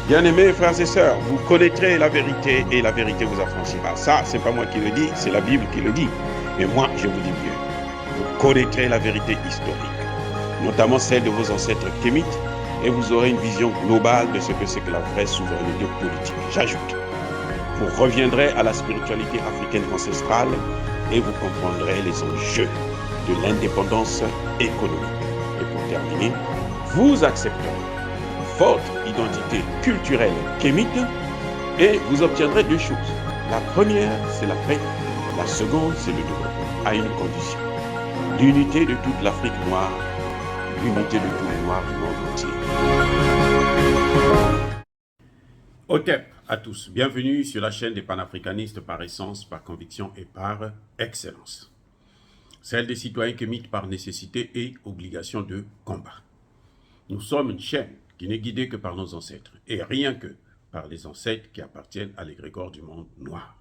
Bien-aimés frères et sœurs, vous connaîtrez la vérité et la vérité vous affranchira. Ça, c'est pas moi qui le dis, c'est la Bible qui le dit. Mais moi, je vous dis bien, vous connaîtrez la vérité historique, notamment celle de vos ancêtres kémites, et vous aurez une vision globale de ce que c'est que la vraie souveraineté politique. J'ajoute, vous reviendrez à la spiritualité africaine ancestrale et vous comprendrez les enjeux de l'indépendance économique. Et pour terminer, vous accepterez votre identité culturelle kémite et vous obtiendrez deux choses. La première, c'est la paix. La seconde, c'est le développement, à une condition. L'unité de toute l'Afrique noire, l'unité de tous les Noirs du monde entier. Otep à tous, bienvenue sur la chaîne des panafricanistes par essence, par conviction et par excellence. Celle des citoyens kémites par nécessité et obligation de combat. Nous sommes une chaîne qui n'est guidée que par nos ancêtres, et rien que par les ancêtres qui appartiennent à l'égrégore du monde noir.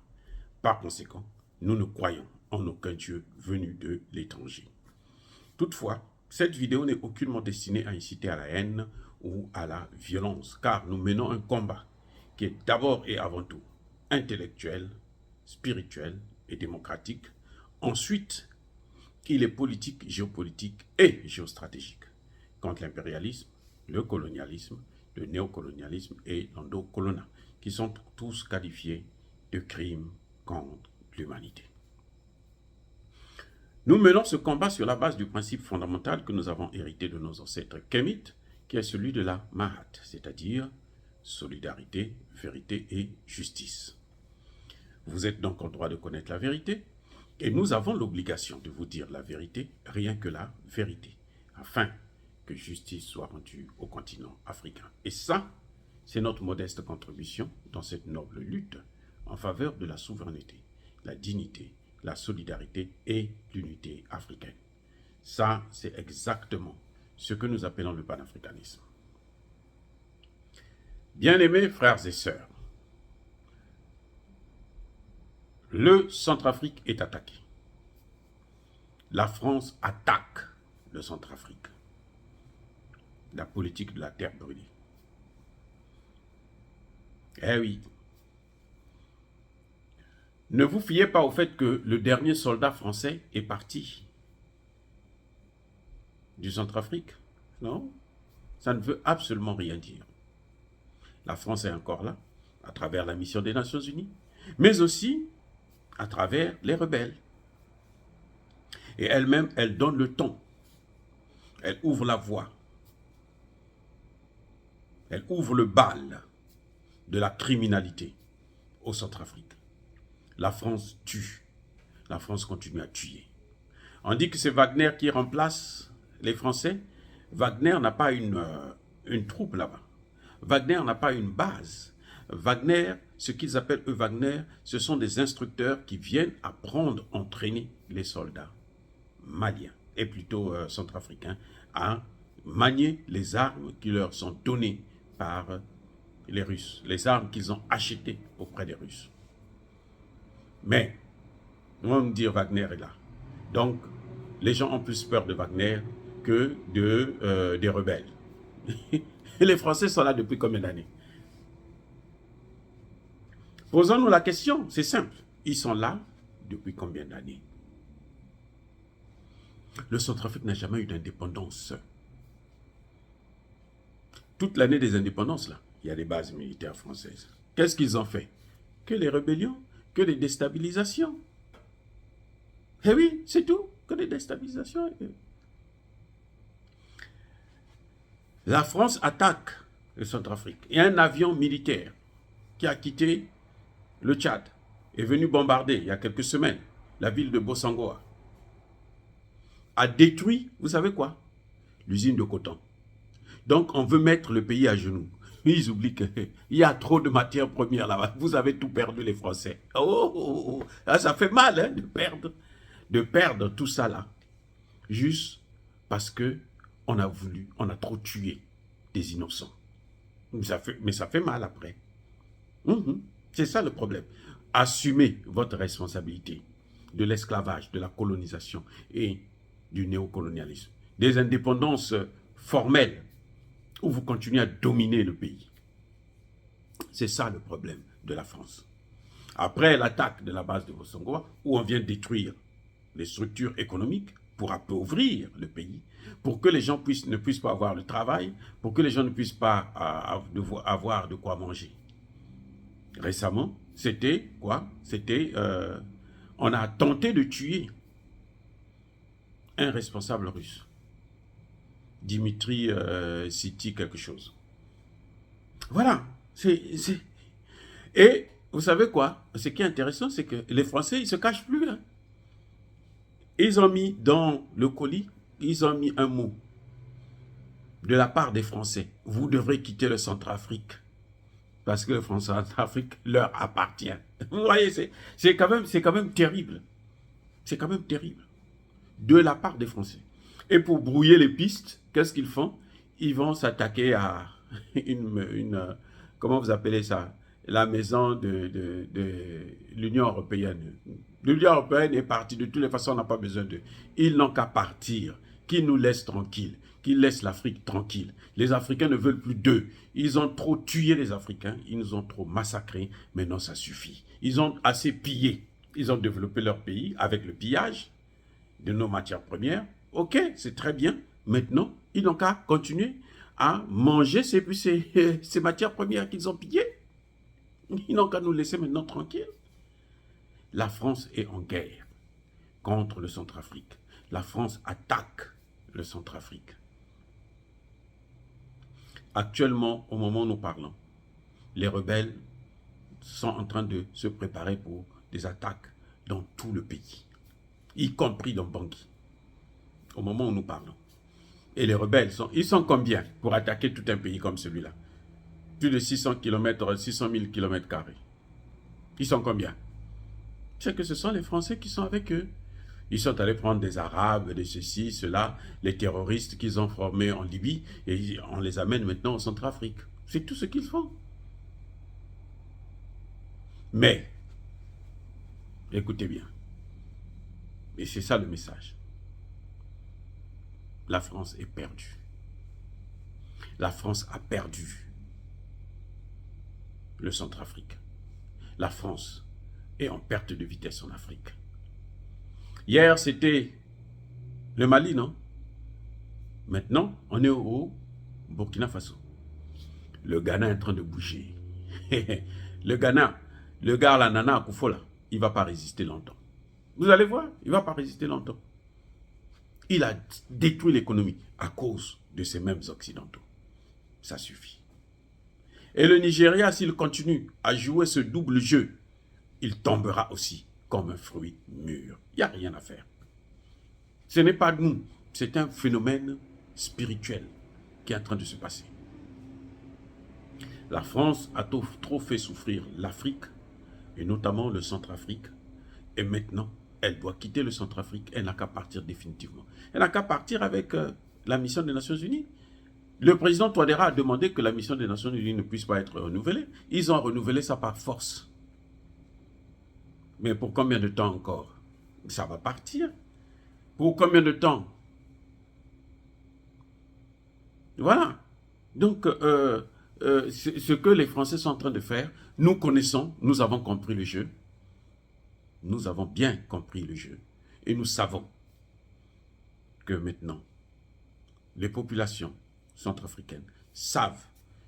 Par conséquent, nous ne croyons en aucun Dieu venu de l'étranger. Toutefois, cette vidéo n'est aucunement destinée à inciter à la haine ou à la violence, car nous menons un combat qui est d'abord et avant tout intellectuel, spirituel et démocratique. Ensuite, il est politique, géopolitique et géostratégique contre l'impérialisme, le colonialisme, le néocolonialisme et l'endocolonat, qui sont tous qualifiés de crimes contre l'humanité. Nous menons ce combat sur la base du principe fondamental que nous avons hérité de nos ancêtres kémites, qui est celui de la Mahat, c'est-à-dire solidarité, vérité et justice. Vous êtes donc en droit de connaître la vérité, et nous avons l'obligation de vous dire la vérité, rien que la vérité, afin que justice soit rendue au continent africain. Et ça, c'est notre modeste contribution dans cette noble lutte en faveur de la souveraineté, la dignité, la solidarité et l'unité africaine. Ça, c'est exactement ce que nous appelons le panafricanisme. Bien-aimés frères et sœurs, le Centrafrique est attaqué. La France attaque le Centrafrique. La politique de la terre brûlée. Eh oui. Ne vous fiez pas au fait que le dernier soldat français est parti du Centrafrique. Non, ça ne veut absolument rien dire. La France est encore là, à travers la mission des Nations Unies, mais aussi à travers les rebelles. Et elle-même, elle donne le ton. Elle ouvre la voie. Elle ouvre le bal de la criminalité au Centrafrique. La France tue. La France continue à tuer. On dit que c'est Wagner qui remplace les Français. Wagner n'a pas une troupe là-bas. Wagner n'a pas une base. Wagner, ce qu'ils appellent eux Wagner, ce sont des instructeurs qui viennent apprendre, entraîner les soldats maliens, et plutôt centrafricains, à manier les armes qui leur sont données par les Russes, les armes qu'ils ont achetées auprès des Russes. Mais, on va me dire Wagner est là. Donc, les gens ont plus peur de Wagner que des rebelles. Et les Français sont là depuis combien d'années? Posons-nous la question, c'est simple. Ils sont là depuis combien d'années? Le Centrafrique n'a jamais eu d'indépendance. Toute l'année des indépendances, là, il y a des bases militaires françaises. Qu'est-ce qu'ils ont fait? Que les rébellions, que les déstabilisations. Eh oui, c'est tout, que des déstabilisations. La France attaque le Centrafrique. Il y a un avion militaire qui a quitté le Tchad, est venu bombarder il y a quelques semaines la ville de Bossangoa, a détruit, vous savez quoi? L'usine de coton. Donc on veut mettre le pays à genoux. Ils oublient qu'il y a trop de matières premières là-bas. Vous avez tout perdu les Français. Ah, ça fait mal hein, de perdre tout ça là. Juste parce que on a trop tué des innocents. Mais ça fait mal après. C'est ça le problème. Assumez votre responsabilité de l'esclavage, de la colonisation et du néocolonialisme. Des indépendances formelles où vous continuez à dominer le pays. C'est ça le problème de la France. Après l'attaque de la base de Bosongoa, où on vient détruire les structures économiques pour appauvrir le pays, pour que les gens ne puissent pas avoir le travail, pour que les gens ne puissent pas avoir de quoi manger. Récemment, c'était quoi? C'était, on a tenté de tuer un responsable russe. Dimitri Siti quelque chose. Voilà. Et vous savez quoi? Ce qui est intéressant, c'est que les Français, ils ne se cachent plus. Hein. Ils ont mis dans le colis, ils ont mis un mot de la part des Français. Vous devrez quitter le Centrafrique. Parce que le Centrafrique leur appartient. Vous voyez, c'est quand même terrible. C'est quand même terrible. De la part des Français. Et pour brouiller les pistes, qu'est-ce qu'ils font? Ils vont s'attaquer à comment vous appelez ça? La maison de l'Union européenne. L'Union européenne est partie. De toutes les façons, on n'a pas besoin d'eux. Ils n'ont qu'à partir. Qu'ils nous laissent tranquilles. Qu'ils laissent l'Afrique tranquille. Les Africains ne veulent plus d'eux. Ils ont trop tué les Africains. Ils nous ont trop massacrés. Maintenant, ça suffit. Ils ont assez pillé. Ils ont développé leur pays avec le pillage de nos matières premières. Ok, c'est très bien. Maintenant, ils n'ont qu'à continuer à manger ces matières premières qu'ils ont pillées. Ils n'ont qu'à nous laisser maintenant tranquilles. La France est en guerre contre le Centrafrique. La France attaque le Centrafrique. Actuellement, au moment où nous parlons, les rebelles sont en train de se préparer pour des attaques dans tout le pays, y compris dans Bangui, au moment où nous parlons. Et les rebelles, ils sont combien pour attaquer tout un pays comme celui-là? Plus de 600 000 km². Ils sont combien? C'est que ce sont les Français qui sont avec eux. Ils sont allés prendre des Arabes, des ceci, cela, les terroristes qu'ils ont formés en Libye, et on les amène maintenant au Centrafrique. C'est tout ce qu'ils font. Mais, écoutez bien, et c'est ça le message. La France est perdue. La France a perdu le Centrafrique. La France est en perte de vitesse en Afrique. Hier, c'était le Mali, non? Maintenant, on est au Burkina Faso. Le Ghana est en train de bouger. Le Ghana, le gars, la Nana Akufo, là, il ne va pas résister longtemps. Vous allez voir, il ne va pas résister longtemps. Il a détruit l'économie à cause de ces mêmes Occidentaux. Ça suffit. Et le Nigeria, s'il continue à jouer ce double jeu, il tombera aussi comme un fruit mûr. Il n'y a rien à faire. Ce n'est pas nous, c'est un phénomène spirituel qui est en train de se passer. La France a trop fait souffrir l'Afrique, et notamment le Centrafrique, et maintenant, elle doit quitter le Centrafrique, elle n'a qu'à partir définitivement. Elle n'a qu'à partir avec la mission des Nations Unies. Le président Touadéra a demandé que la mission des Nations Unies ne puisse pas être renouvelée. Ils ont renouvelé ça par force. Mais pour combien de temps encore? Ça va partir. Pour combien de temps? Voilà. Donc, ce que les Français sont en train de faire, nous connaissons, nous avons compris le jeu. Nous avons bien compris le jeu. Et nous savons que maintenant, les populations centrafricaines savent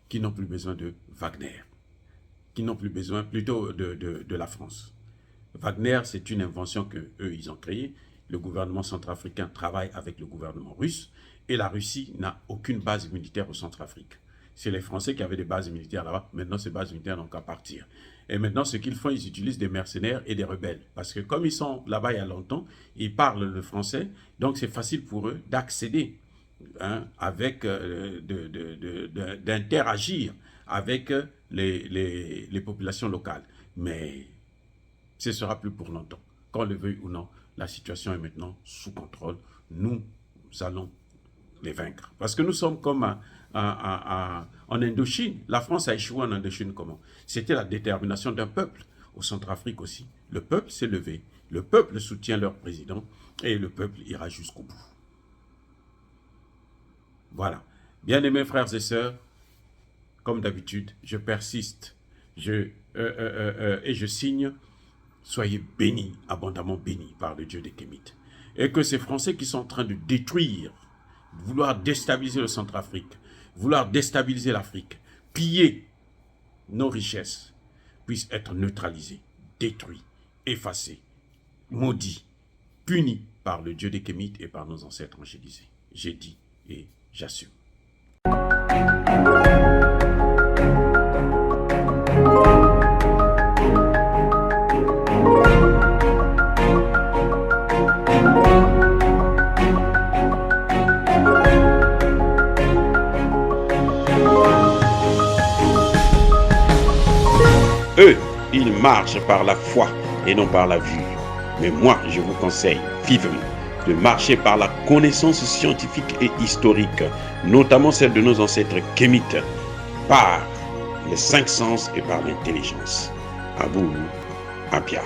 qu'ils n'ont plus besoin de Wagner, qu'ils n'ont plus besoin plutôt de la France. Wagner, c'est une invention qu'eux, ils ont créée. Le gouvernement centrafricain travaille avec le gouvernement russe et la Russie n'a aucune base militaire au Centrafrique. C'est les Français qui avaient des bases militaires là-bas. Maintenant, ces bases militaires n'ont qu'à partir. Et maintenant, ce qu'ils font, ils utilisent des mercenaires et des rebelles. Parce que comme ils sont là-bas il y a longtemps, ils parlent le français, donc c'est facile pour eux d'accéder, avec, d'interagir avec les populations locales. Mais ce ne sera plus pour longtemps. Qu'on le veuille ou non, la situation est maintenant sous contrôle. Nous allons les vaincre. Parce que nous sommes comme en Indochine. La France a échoué en Indochine comment? C'était la détermination d'un peuple. Au Centrafrique aussi. Le peuple s'est levé. Le peuple soutient leur président. Et le peuple ira jusqu'au bout. Voilà. Bien-aimés frères et sœurs, comme d'habitude, je persiste Et je signe, soyez bénis, abondamment bénis par le Dieu des Kémites. Et que ces Français qui sont en train de détruire, vouloir déstabiliser le Centrafrique, vouloir déstabiliser l'Afrique, piller nos richesses, puissent être neutralisés, détruits, effacés, maudits, punis par le Dieu des Kémites et par nos ancêtres angélisés. J'ai dit et j'assume. Eux, ils marchent par la foi et non par la vue. Mais moi, je vous conseille vivement de marcher par la connaissance scientifique et historique, notamment celle de nos ancêtres kémites, par les 5 sens et par l'intelligence. Abou Abia.